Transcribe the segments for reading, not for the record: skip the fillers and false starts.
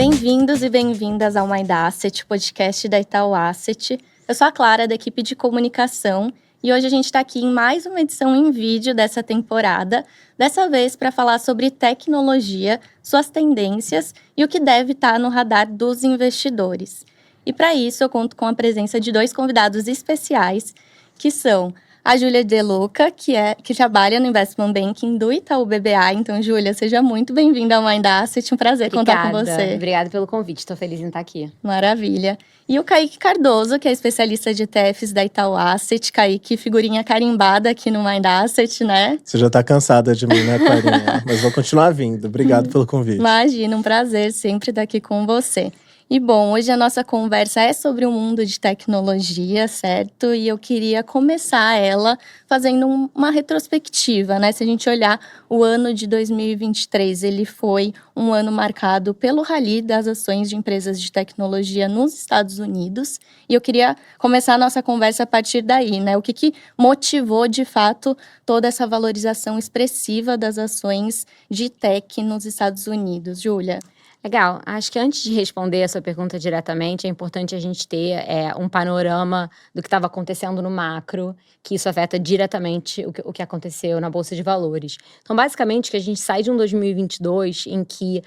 Bem-vindos e bem-vindas ao Mind Asset, podcast da Itaú Asset. Eu sou a Clara, da equipe de comunicação, e hoje a gente está aqui em mais uma edição em vídeo dessa temporada, dessa vez para falar sobre tecnologia, suas tendências e o que deve estar no radar dos investidores. E para isso eu conto com a presença de dois convidados especiais, que são a Júlia De Luca, que trabalha no Investment Banking do Itaú BBA. Então, Júlia, seja muito bem-vinda ao Mind Asset. Um prazer contar com você. Obrigada pelo convite. Estou feliz em estar aqui. Maravilha. E o Kaique Cardoso, que é especialista de ETFs da Itaú Asset. Kaique, figurinha carimbada aqui no Mind Asset, né? Você já está cansada de mim, né, Clarinha? Mas vou continuar vindo. Obrigado pelo convite. Imagina, um prazer sempre estar aqui com você. E bom, hoje a nossa conversa é sobre o mundo de tecnologia, certo? E eu queria começar ela fazendo uma retrospectiva, né? Se a gente olhar o ano de 2023, ele foi um ano marcado pelo rally das ações de empresas de tecnologia nos Estados Unidos. E eu queria começar a nossa conversa a partir daí, né? O que motivou, de fato, toda essa valorização expressiva das ações de tech nos Estados Unidos? Júlia? Legal. Acho que antes de responder a sua pergunta diretamente, é importante a gente ter um panorama do que estava acontecendo no macro, que isso afeta diretamente o que aconteceu na Bolsa de Valores. Então, basicamente, que a gente sai de um 2022 em que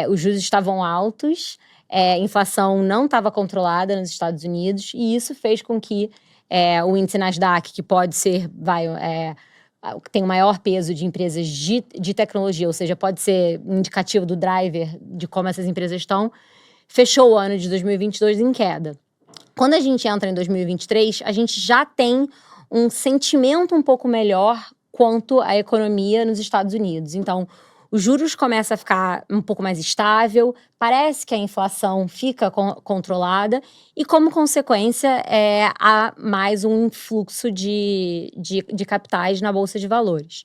os juros estavam altos, a inflação não estava controlada nos Estados Unidos, e isso fez com que o índice Nasdaq, que pode ser, tem o maior peso de empresas de tecnologia, ou seja, pode ser um indicativo do driver de como essas empresas estão, fechou o ano de 2022 em queda. Quando a gente entra em 2023, a gente já tem um sentimento um pouco melhor quanto à economia nos Estados Unidos. Então, os juros começam a ficar um pouco mais estável, parece que a inflação fica controlada e, como consequência, há mais um influxo de capitais na Bolsa de Valores.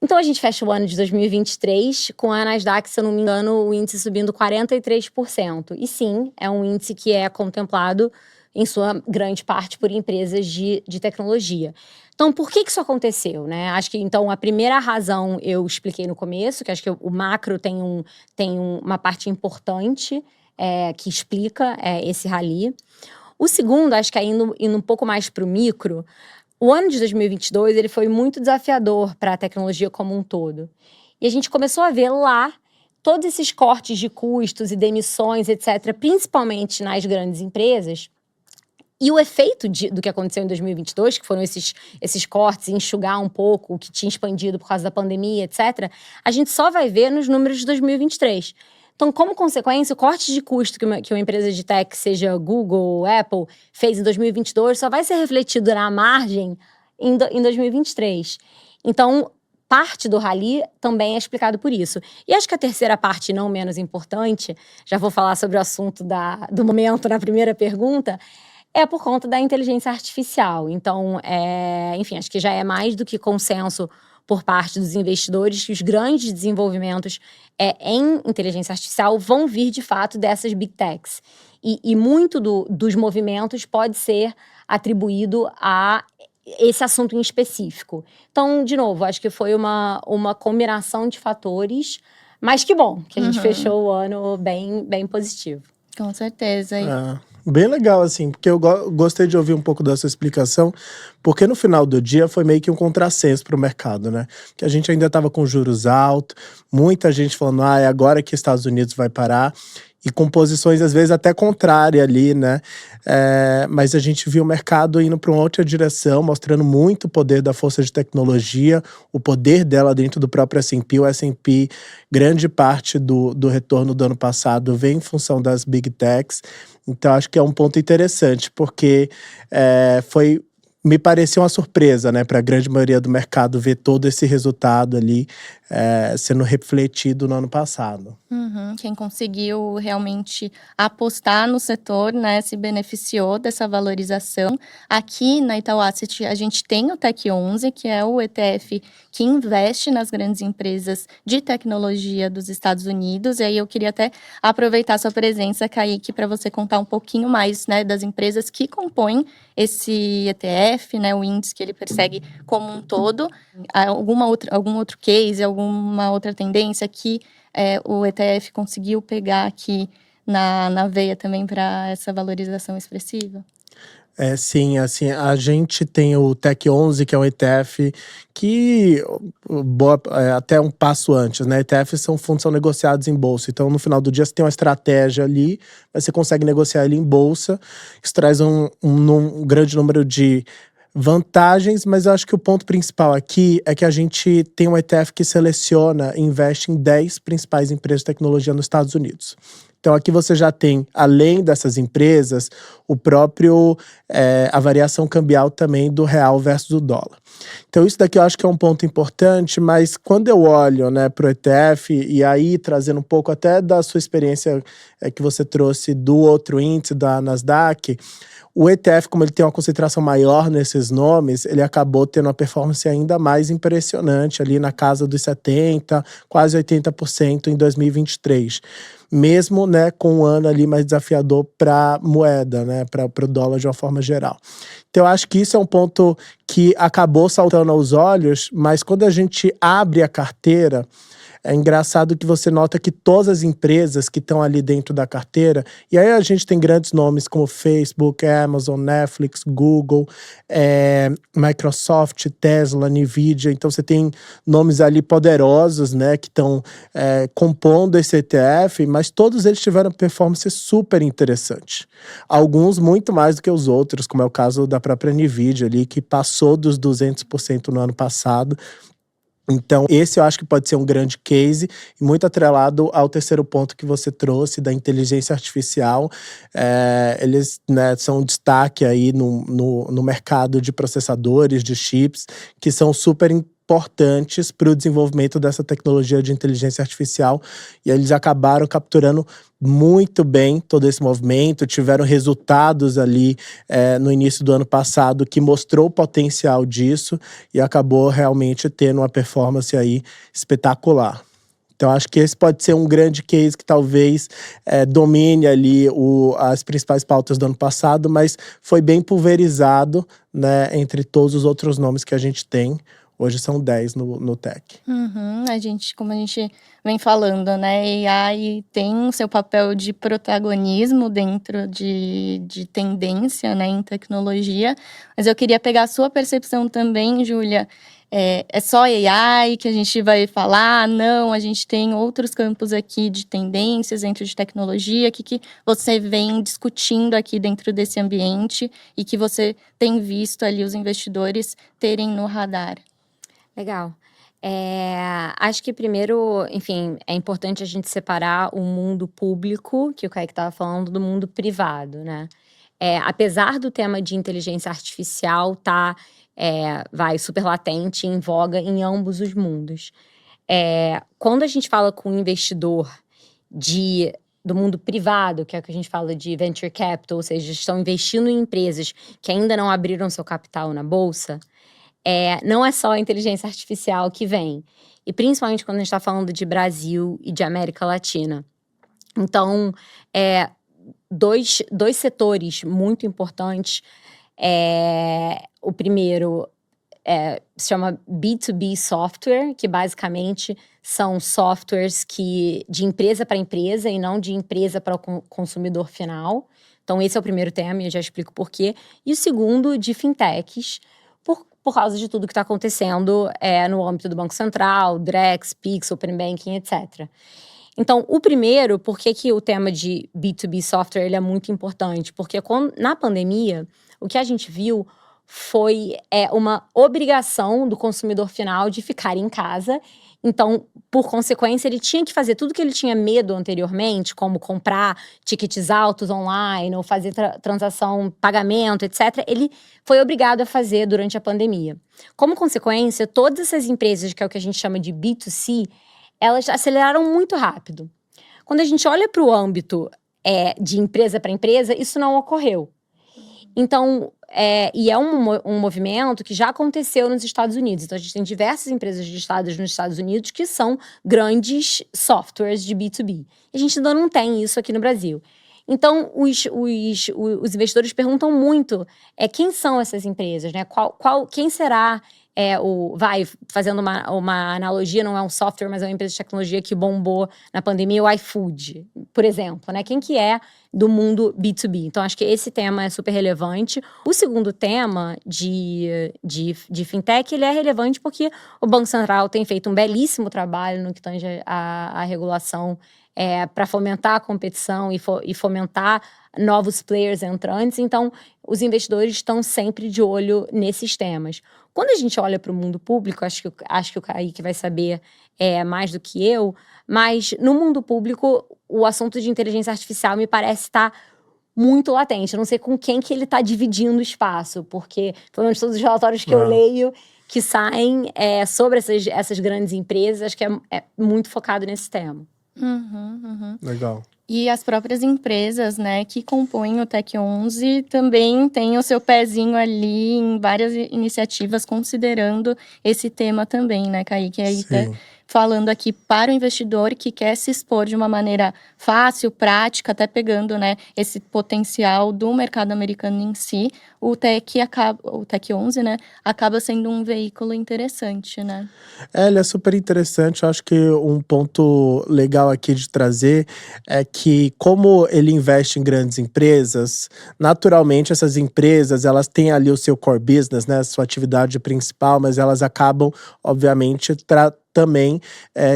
Então, a gente fecha o ano de 2023 com a Nasdaq, se eu não me engano, o índice subindo 43%. E sim, é um índice que é contemplado, em sua grande parte, por empresas de tecnologia. Então, por que isso aconteceu, né? Acho que, então, a primeira razão eu expliquei no começo, que acho que o macro tem uma parte importante que explica esse rally. O segundo, acho que indo um pouco mais para o micro, o ano de 2022 ele foi muito desafiador para a tecnologia como um todo. E a gente começou a ver lá todos esses cortes de custos e demissões, etc., principalmente nas grandes empresas. E o efeito do que aconteceu em 2022, que foram esses cortes, enxugar um pouco o que tinha expandido por causa da pandemia, etc., a gente só vai ver nos números de 2023. Então, como consequência, o corte de custo que uma empresa de tech, seja Google ou Apple, fez em 2022, só vai ser refletido na margem em 2023. Então, parte do rally também é explicado por isso. E acho que a terceira parte, não menos importante, já vou falar sobre o assunto do momento na primeira pergunta, é por conta da inteligência artificial. Então, enfim, acho que já é mais do que consenso por parte dos investidores que os grandes desenvolvimentos em inteligência artificial vão vir, de fato, dessas big techs. E muito dos movimentos pode ser atribuído a esse assunto em específico. Então, de novo, acho que foi uma combinação de fatores, mas que bom que a gente fechou o ano bem, bem positivo. Com certeza. Bem legal, assim, porque eu gostei de ouvir um pouco dessa explicação, porque no final do dia foi meio que um contrassenso para o mercado, né? Que a gente ainda estava com juros altos, muita gente falando, é agora que Estados Unidos vai parar, e com posições às vezes até contrárias ali, né? Mas a gente viu o mercado indo para uma outra direção, mostrando muito o poder da força de tecnologia, o poder dela dentro do próprio S&P. O S&P, grande parte do retorno do ano passado vem em função das big techs. Então, acho que é um ponto interessante, porque me pareceu uma surpresa, né, para a grande maioria do mercado ver todo esse resultado ali sendo refletido no ano passado. Quem conseguiu realmente apostar no setor, né, se beneficiou dessa valorização. Aqui na Itaú Asset, a gente tem o Tech 11, que é o ETF que investe nas grandes empresas de tecnologia dos Estados Unidos. E aí eu queria até aproveitar sua presença, Kaique, para você contar um pouquinho mais, né, das empresas que compõem esse ETF, né, o índice que ele persegue como um todo. Algum outro case, alguma outra tendência que o ETF conseguiu pegar aqui na veia também para essa valorização expressiva? Sim, assim, a gente tem o Tech 11, que é um ETF que, até um passo antes, né? ETFs são fundos, são negociados em bolsa. Então, no final do dia, você tem uma estratégia ali, mas você consegue negociar ele em bolsa. Isso traz um grande número de vantagens, mas eu acho que o ponto principal aqui é que a gente tem um ETF que seleciona e investe em 10 principais empresas de tecnologia nos Estados Unidos. Então aqui você já tem, além dessas empresas, o próprio a variação cambial também do real versus o dólar. Então isso daqui eu acho que é um ponto importante, mas quando eu olho, né, para o ETF, e aí trazendo um pouco até da sua experiência que você trouxe do outro índice, da Nasdaq, o ETF, como ele tem uma concentração maior nesses nomes, ele acabou tendo uma performance ainda mais impressionante, ali na casa dos 70%, quase 80% em 2023. Mesmo, né, com um ano ali mais desafiador para moeda, né, para o dólar de uma forma geral. Então eu acho que isso é um ponto que acabou saltando aos olhos, mas quando a gente abre a carteira, é engraçado que você nota que todas as empresas que estão ali dentro da carteira, e aí a gente tem grandes nomes como Facebook, Amazon, Netflix, Google, Microsoft, Tesla, Nvidia. Então você tem nomes ali poderosos, né, que estão compondo esse ETF, mas todos eles tiveram performance super interessante. Alguns muito mais do que os outros, como é o caso da própria Nvidia ali, que passou dos 200% no ano passado. Então, esse eu acho que pode ser um grande case, e muito atrelado ao terceiro ponto que você trouxe, da inteligência artificial. Eles, né, são um destaque aí no mercado de processadores, de chips, que são super importantes para o desenvolvimento dessa tecnologia de inteligência artificial, e eles acabaram capturando muito bem todo esse movimento, tiveram resultados ali no início do ano passado que mostrou o potencial disso e acabou realmente tendo uma performance aí espetacular. Então acho que esse pode ser um grande case que talvez domine ali as principais pautas do ano passado, mas foi bem pulverizado, né, entre todos os outros nomes que a gente tem. Hoje são 10 no Tech. Uhum, como a gente vem falando, né? AI tem o seu papel de protagonismo dentro de tendência, né, em tecnologia. Mas eu queria pegar a sua percepção também, Júlia. É só AI que a gente vai falar? Não, a gente tem outros campos aqui de tendências dentro de tecnologia. O que você vem discutindo aqui dentro desse ambiente e que você tem visto ali os investidores terem no radar? Legal. Acho que primeiro, enfim, é importante a gente separar o mundo público, que o Kaique estava falando, do mundo privado, né? Apesar do tema de inteligência artificial tá, super latente, em voga em ambos os mundos. Quando a gente fala com um investidor do mundo privado, que é o que a gente fala de venture capital, ou seja, estão investindo em empresas que ainda não abriram seu capital na bolsa, não é só a inteligência artificial que vem. E principalmente quando a gente está falando de Brasil e de América Latina. Então, dois setores muito importantes. O primeiro se chama B2B Software, que basicamente são softwares de empresa para empresa e não de empresa para o consumidor final. Então, esse é o primeiro tema e eu já explico por quê. E o segundo, de fintechs, por causa de tudo que está acontecendo no âmbito do Banco Central, Drex, Pix, Open Banking, etc. Então, o primeiro, por que o tema de B2B Software ele é muito importante? Porque na pandemia, o que a gente viu foi uma obrigação do consumidor final de ficar em casa. Então, por consequência, ele tinha que fazer tudo que ele tinha medo anteriormente, como comprar tickets altos online, ou fazer transação, pagamento, etc. Ele foi obrigado a fazer durante a pandemia. Como consequência, todas essas empresas, que é o que a gente chama de B2C, elas aceleraram muito rápido. Quando a gente olha para o âmbito de empresa para empresa, isso não ocorreu. Então, e é um movimento que já aconteceu nos Estados Unidos. Então, a gente tem diversas empresas listadas nos Estados Unidos que são grandes softwares de B2B. E a gente ainda não tem isso aqui no Brasil. Então, os investidores perguntam muito quem são essas empresas, né? Quem será fazendo uma analogia, não é um software, mas é uma empresa de tecnologia que bombou na pandemia, o iFood, por exemplo, né? Quem que é do mundo B2B? Então, acho que esse tema é super relevante. O segundo tema de fintech, ele é relevante porque o Banco Central tem feito um belíssimo trabalho no que tange a regulação para fomentar a competição e fomentar novos players entrantes. Então, os investidores estão sempre de olho nesses temas. Quando a gente olha para o mundo público, acho que o Kaique vai saber mais do que eu, mas no mundo público, o assunto de inteligência artificial me parece estar muito latente. Eu não sei com quem que ele está dividindo o espaço, porque, pelo menos todos os relatórios que eu leio, que saem sobre essas grandes empresas, acho que é muito focado nesse tema. Legal. E as próprias empresas, né, que compõem o Tech 11 também têm o seu pezinho ali em várias iniciativas considerando esse tema também, né, Kaique? E aí, até falando aqui para o investidor que quer se expor de uma maneira fácil, prática, até pegando, né, esse potencial do mercado americano em si, o Tech 11, né, acaba sendo um veículo interessante, né? Ele é super interessante. Eu acho que um ponto legal aqui de trazer é que, como ele investe em grandes empresas, naturalmente essas empresas, elas têm ali o seu core business, né, sua atividade principal, mas elas acabam, obviamente, também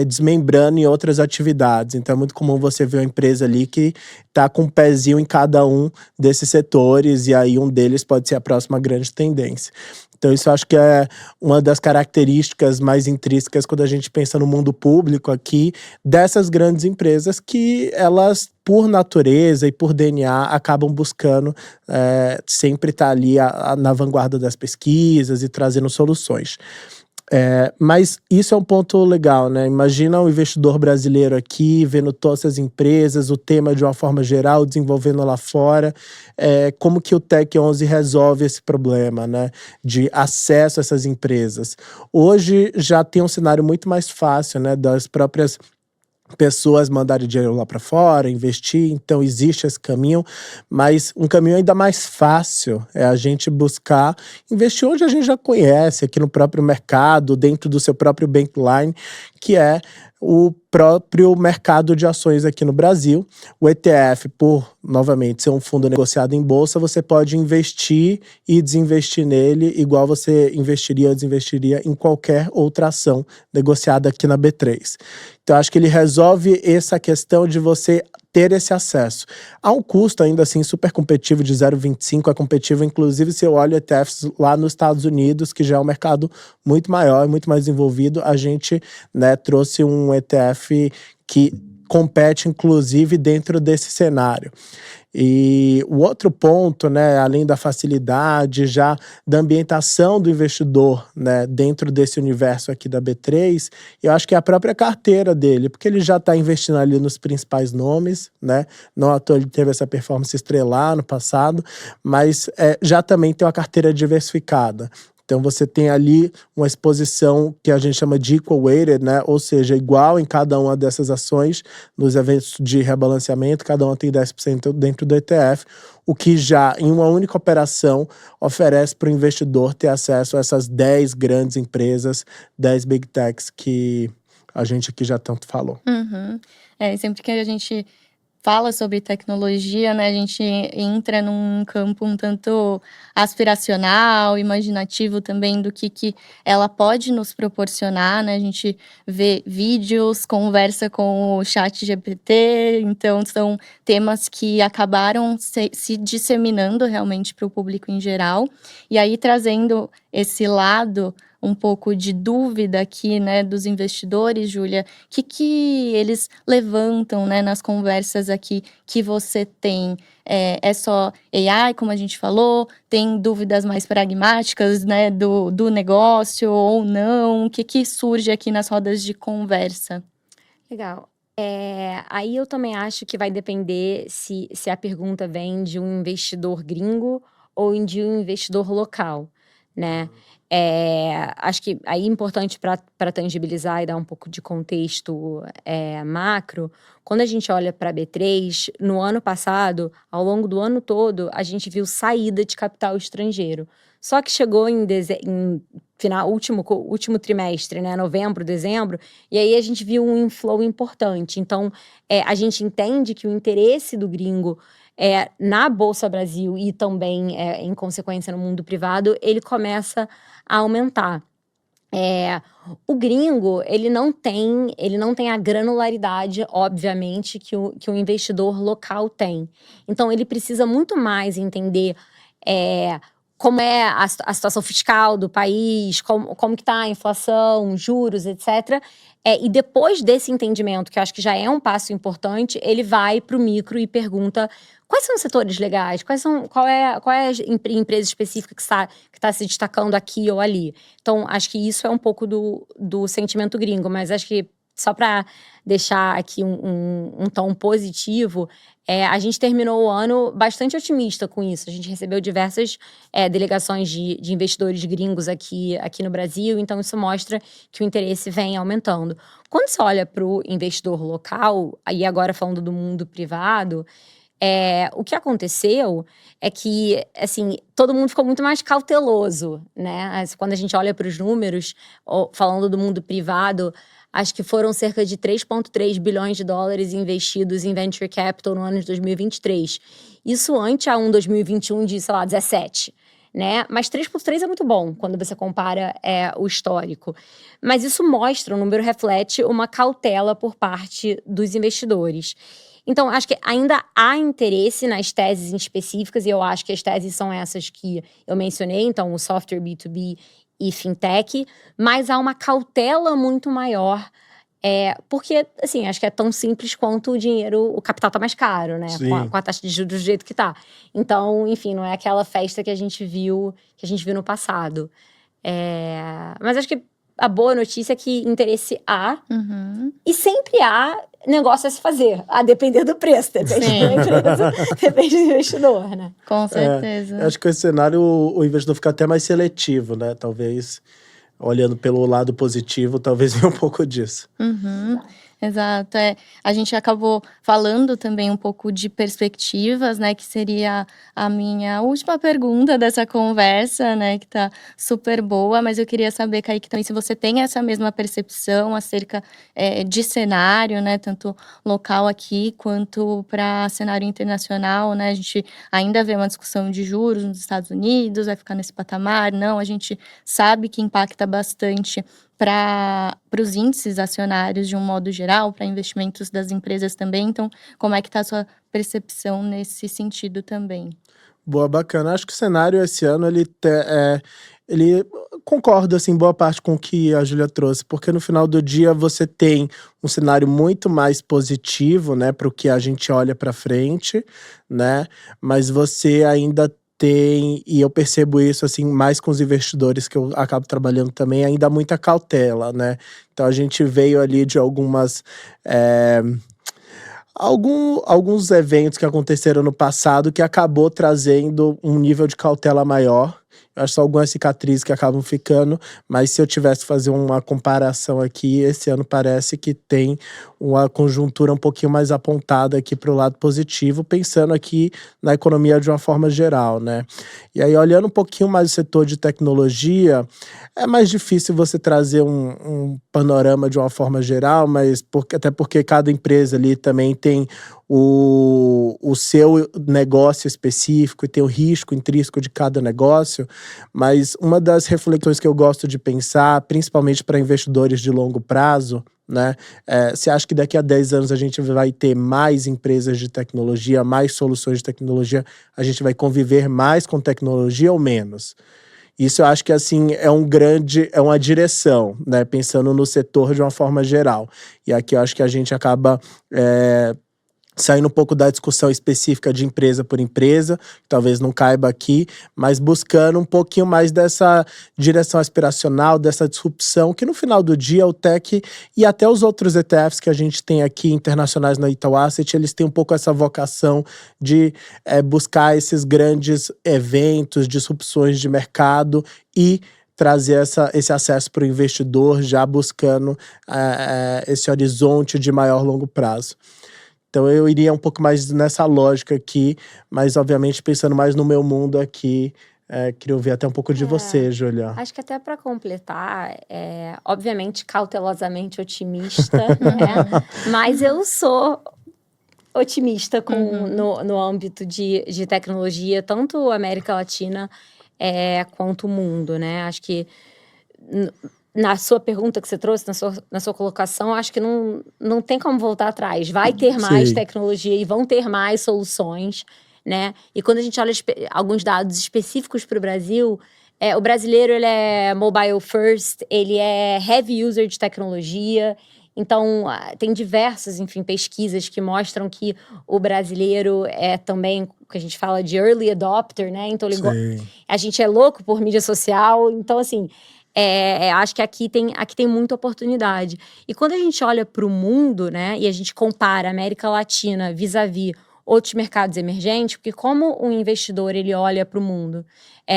desmembrando em outras atividades. Então é muito comum você ver uma empresa ali que está com um pezinho em cada um desses setores, e aí um deles pode ser a próxima grande tendência. Então isso eu acho que é uma das características mais intrínsecas quando a gente pensa no mundo público aqui, dessas grandes empresas que elas, por natureza e por DNA, acabam buscando sempre estar ali na vanguarda das pesquisas e trazendo soluções. Mas isso é um ponto legal, né? Imagina um investidor brasileiro aqui, vendo todas essas empresas, o tema de uma forma geral, desenvolvendo lá fora. Como que o Tech 11 resolve esse problema, né? De acesso a essas empresas. Hoje já tem um cenário muito mais fácil, né? Das próprias pessoas mandarem dinheiro lá para fora, investir, então existe esse caminho, mas um caminho ainda mais fácil é a gente buscar investir onde a gente já conhece, aqui no próprio mercado, dentro do seu próprio bankline, que é o próprio mercado de ações aqui no Brasil. O ETF, por, novamente, ser um fundo negociado em bolsa, você pode investir e desinvestir nele, igual você investiria ou desinvestiria em qualquer outra ação negociada aqui na B3. Então, acho que ele resolve essa questão de você ter esse acesso. Há um custo ainda assim super competitivo de 0,25, é competitivo inclusive se eu olho ETFs lá nos Estados Unidos, que já é um mercado muito maior e muito mais desenvolvido. A gente, né, trouxe um ETF que compete inclusive dentro desse cenário. E o outro ponto, né, além da facilidade já da ambientação do investidor, né, dentro desse universo aqui da B3, eu acho que é a própria carteira dele, porque ele já está investindo ali nos principais nomes, né, não à toa ele teve essa performance estrelar no passado, mas já também tem uma carteira diversificada. Então você tem ali uma exposição que a gente chama de equal weighted, né? Ou seja, igual em cada uma dessas ações, nos eventos de rebalanceamento, cada uma tem 10% dentro do ETF, o que já em uma única operação oferece para o investidor ter acesso a essas 10 grandes empresas, 10 big techs que a gente aqui já tanto falou. Sempre que a gente fala sobre tecnologia, né, a gente entra num campo um tanto aspiracional, imaginativo também do que ela pode nos proporcionar, né? A gente vê vídeos, conversa com o ChatGPT, então são temas que acabaram se disseminando realmente para o público em geral. E aí, trazendo esse lado um pouco de dúvida aqui, né, dos investidores, Júlia, que eles levantam, né, nas conversas aqui que você tem? É só AI, como a gente falou? Tem dúvidas mais pragmáticas, né, do negócio ou não? O que surge aqui nas rodas de conversa? Legal. Aí eu também acho que vai depender se a pergunta vem de um investidor gringo ou de um investidor local, né? Acho que aí é importante para tangibilizar e dar um pouco de contexto macro, quando a gente olha para a B3, no ano passado, ao longo do ano todo, a gente viu saída de capital estrangeiro. Só que chegou em último trimestre, né, novembro, dezembro, e aí a gente viu um inflow importante. Então, a gente entende que o interesse do gringo na Bolsa Brasil e também, em consequência, no mundo privado, ele começa a aumentar. O gringo, ele não tem a granularidade, obviamente, que o investidor local tem. Então, ele precisa muito mais entender como é a situação fiscal do país, como que está a inflação, juros, etc. E depois desse entendimento, que eu acho que já é um passo importante, ele vai para o micro e pergunta quais são os setores legais, qual é a empresa específica que está se destacando aqui ou ali. Então, acho que isso é um pouco do sentimento gringo, mas acho que só para deixar aqui um tom positivo, a gente terminou o ano bastante otimista com isso. A gente recebeu diversas delegações de investidores gringos aqui no Brasil, então isso mostra que o interesse vem aumentando. Quando você olha para o investidor local, aí agora falando do mundo privado, o que aconteceu é que, assim, todo mundo ficou muito mais cauteloso, né? Quando a gente olha para os números, falando do mundo privado, acho que foram cerca de 3,3 bilhões de dólares investidos em venture capital no ano de 2023. Isso ante a 2021 de, sei lá, 17. Né? Mas 3,3 é muito bom quando você compara o histórico. Mas isso mostra, o número reflete uma cautela por parte dos investidores. Então, acho que ainda há interesse nas teses específicas, e eu acho que as teses são essas que eu mencionei, então o software B2B e fintech, mas há uma cautela muito maior, porque, assim, acho que é tão simples quanto o capital tá mais caro, né? Com a taxa de juros do jeito que tá. Então, enfim, não é aquela festa que a gente viu no passado. Mas acho que a boa notícia é que interesse há, e sempre há negócio a se fazer, a depender do preço, depende da empresa, depende do investidor, né? Com certeza. Acho que esse cenário, o investidor fica até mais seletivo, né? Talvez, olhando pelo lado positivo, talvez venha um pouco disso. Exato, a gente acabou falando também um pouco de perspectivas, né, que seria a minha última pergunta dessa conversa, né, que tá super boa, mas eu queria saber, Kaique, também se você tem essa mesma percepção acerca de cenário, né, tanto local aqui quanto para cenário internacional, né, a gente ainda vê uma discussão de juros nos Estados Unidos, vai ficar nesse patamar, não, a gente sabe que impacta bastante para os índices acionários de um modo geral, para investimentos das empresas também. Então, como é que está a sua percepção nesse sentido também? Boa, bacana. Acho que o cenário esse ano, ele concorda, assim, boa parte com o que a Júlia trouxe, porque no final do dia você tem um cenário muito mais positivo, né, para o que a gente olha para frente, né, mas você ainda tem, e eu percebo isso assim mais com os investidores que eu acabo trabalhando também, ainda muita cautela, né? Então a gente veio ali de alguns eventos que aconteceram no passado que acabou trazendo um nível de cautela maior. Eu acho que são algumas cicatrizes que acabam ficando, mas se eu tivesse que fazer uma comparação aqui, esse ano parece que tem uma conjuntura um pouquinho mais apontada aqui para o lado positivo, pensando aqui na economia de uma forma geral, né? E aí, olhando um pouquinho mais o setor de tecnologia, é mais difícil você trazer um panorama de uma forma geral, mas até porque cada empresa ali também tem o seu negócio específico e tem o risco intrínseco de cada negócio, mas uma das reflexões que eu gosto de pensar, principalmente para investidores de longo prazo, né? Você acha que daqui a 10 anos a gente vai ter mais empresas de tecnologia, mais soluções de tecnologia, a gente vai conviver mais com tecnologia ou menos? Isso eu acho que, assim, é uma direção, né? Pensando no setor de uma forma geral. E aqui eu acho que a gente acaba saindo um pouco da discussão específica de empresa por empresa, que talvez não caiba aqui, mas buscando um pouquinho mais dessa direção aspiracional, dessa disrupção, que no final do dia o Tech e até os outros ETFs que a gente tem aqui, internacionais na Itaú Asset, eles têm um pouco essa vocação de buscar esses grandes eventos, disrupções de mercado e trazer esse acesso para o investidor, já buscando esse horizonte de maior longo prazo. Então eu iria um pouco mais nessa lógica aqui, mas obviamente pensando mais no meu mundo aqui. Queria ouvir até um pouco de você, Júlia. Acho que até para completar, obviamente cautelosamente otimista, né? Mas eu sou otimista no âmbito de tecnologia, tanto América Latina quanto o mundo, né? Acho que na sua pergunta que você trouxe, na sua colocação, acho que não tem como voltar atrás. Vai ter mais tecnologia e vão ter mais soluções, né? E quando a gente olha alguns dados específicos para o Brasil, o brasileiro ele é mobile first, ele é heavy user de tecnologia. Então, tem diversas, enfim, pesquisas que mostram que o brasileiro é também o que a gente fala de early adopter, né? Então, a gente é louco por mídia social. Então, assim, acho que aqui tem muita oportunidade. E quando a gente olha para o mundo, né? E a gente compara a América Latina vis-à-vis outros mercados emergentes, porque como o investidor ele olha para o mundo,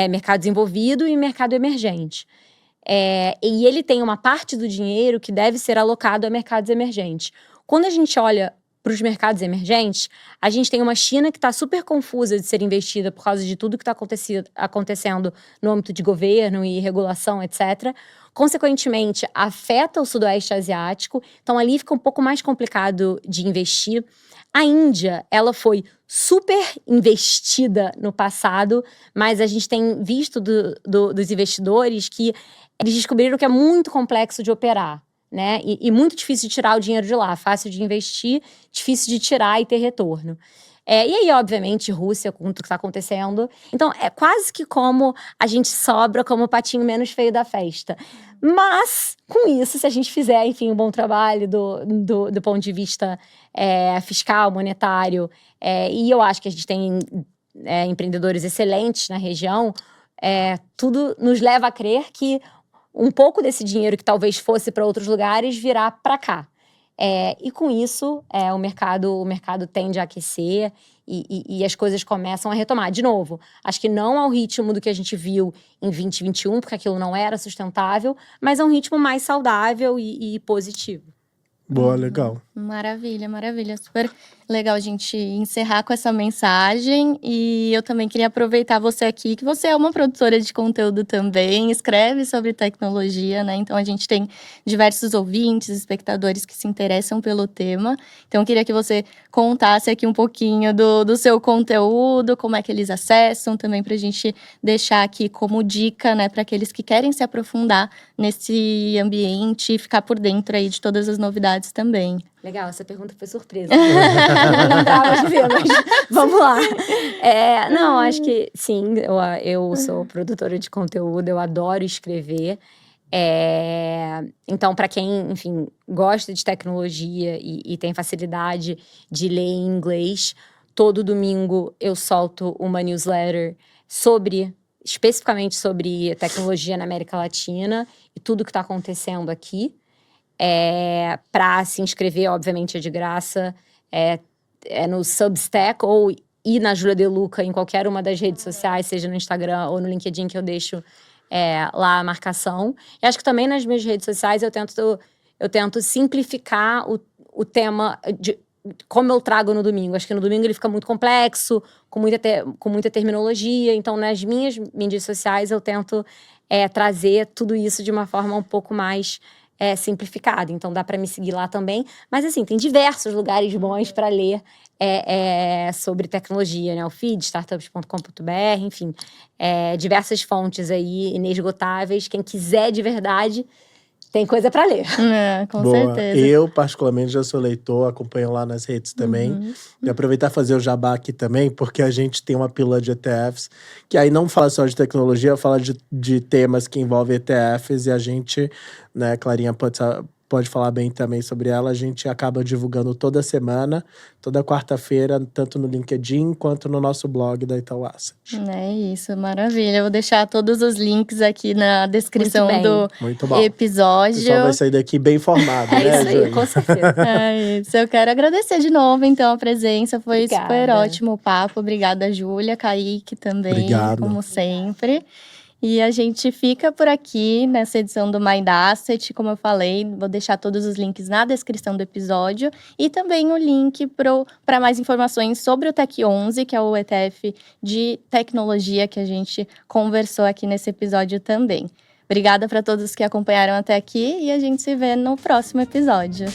mercado desenvolvido e mercado emergente. E ele tem uma parte do dinheiro que deve ser alocado a mercados emergentes. Quando a gente olha para os mercados emergentes, a gente tem uma China que está super confusa de ser investida por causa de tudo que está acontecendo no âmbito de governo e regulação, etc. Consequentemente, afeta o Sudoeste Asiático, então ali fica um pouco mais complicado de investir. A Índia, ela foi super investida no passado, mas a gente tem visto dos investidores que eles descobriram que é muito complexo de operar, né? E muito difícil de tirar o dinheiro de lá. Fácil de investir, difícil de tirar e ter retorno. E aí, obviamente, Rússia, com tudo que está acontecendo. Então, é quase que como a gente sobra como o patinho menos feio da festa. Mas, com isso, se a gente fizer, enfim, um bom trabalho do ponto de vista fiscal, monetário, e eu acho que a gente tem empreendedores excelentes na região, tudo nos leva a crer que um pouco desse dinheiro que talvez fosse para outros lugares virá para cá. E com isso, o mercado tende a aquecer e as coisas começam a retomar. De novo, acho que não ao ritmo do que a gente viu em 2021, porque aquilo não era sustentável, mas a um ritmo mais saudável e positivo. Boa, legal. Maravilha, maravilha. Super legal a gente encerrar com essa mensagem. E eu também queria aproveitar você aqui, que você é uma produtora de conteúdo também, escreve sobre tecnologia, né? Então a gente tem diversos ouvintes, espectadores que se interessam pelo tema. Então eu queria que você contasse aqui um pouquinho do seu conteúdo, como é que eles acessam, também pra gente deixar aqui como dica, né, para aqueles que querem se aprofundar nesse ambiente e ficar por dentro aí de todas as novidades também. Legal, essa pergunta foi surpresa. Não lembrava de ver, mas vamos lá. Não, acho que sim, eu sou produtora de conteúdo, eu adoro escrever. Então, para quem, enfim, gosta de tecnologia e tem facilidade de ler em inglês, todo domingo eu solto uma newsletter especificamente sobre tecnologia na América Latina e tudo que está acontecendo aqui. Para se inscrever, obviamente, é de graça. No Substack ou ir na Júlia De Luca em qualquer uma das redes sociais, seja no Instagram ou no LinkedIn, que eu deixo lá a marcação. E acho que também nas minhas redes sociais eu tento simplificar o tema de como eu trago no domingo. Acho que no domingo ele fica muito complexo, com muita terminologia. Então, nas minhas mídias sociais eu tento trazer tudo isso de uma forma um pouco mais simplificado, então dá para me seguir lá também. Mas assim, tem diversos lugares bons para ler sobre tecnologia, né? O feed, startups.com.br, enfim, diversas fontes aí inesgotáveis. Quem quiser de verdade, tem coisa para ler. Com Boa. certeza. Eu, particularmente, já sou leitor, acompanho lá nas redes também. E aproveitar e fazer o jabá aqui também, porque a gente tem uma pílula de ETFs, que aí não fala só de tecnologia, fala de temas que envolvem ETFs, e a gente, né, Clarinha pode falar bem também sobre ela, a gente acaba divulgando toda semana, toda quarta-feira, tanto no LinkedIn quanto no nosso blog da Itaú Asset. É isso, maravilha. Eu vou deixar todos os links aqui na descrição do episódio. O pessoal vai sair daqui bem informado, né, isso aí, Júlia? com certeza. Isso. Eu quero agradecer de novo, então, a presença. Foi super ótimo o papo. Obrigada, Júlia, Kaique também, Obrigado. como sempre. E a gente fica por aqui nessa edição do Mind Asset. Como eu falei, vou deixar todos os links na descrição do episódio e também o link para mais informações sobre o Tech 11, que é o ETF de tecnologia que a gente conversou aqui nesse episódio também. Obrigada para todos que acompanharam até aqui e a gente se vê no próximo episódio.